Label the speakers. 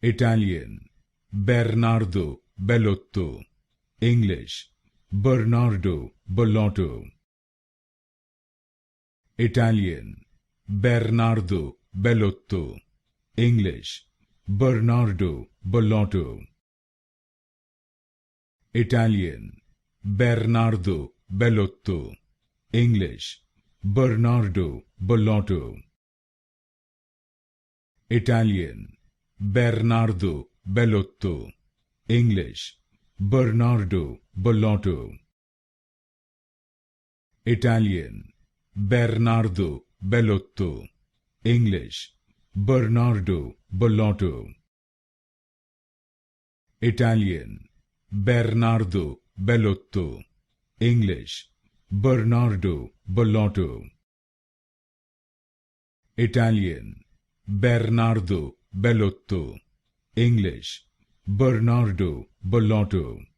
Speaker 1: Italian, Bernardo Bellotto. English, Bernardo Bellotto. Italian, Bernardo Bellotto. English, Bernardo Bellotto. Italian, Bernardo Bellotto. English, Bernardo Bellotto. Italian, Bernardo Bellotto. English, Bernardo Bellotto. Italian, Bernardo Bellotto. English, Bernardo Bellotto. Italian, Bernardo Bellotto. English, Bernardo Bellotto. Italian, Bernardo Bellotto. English, Bernardo Bellotto.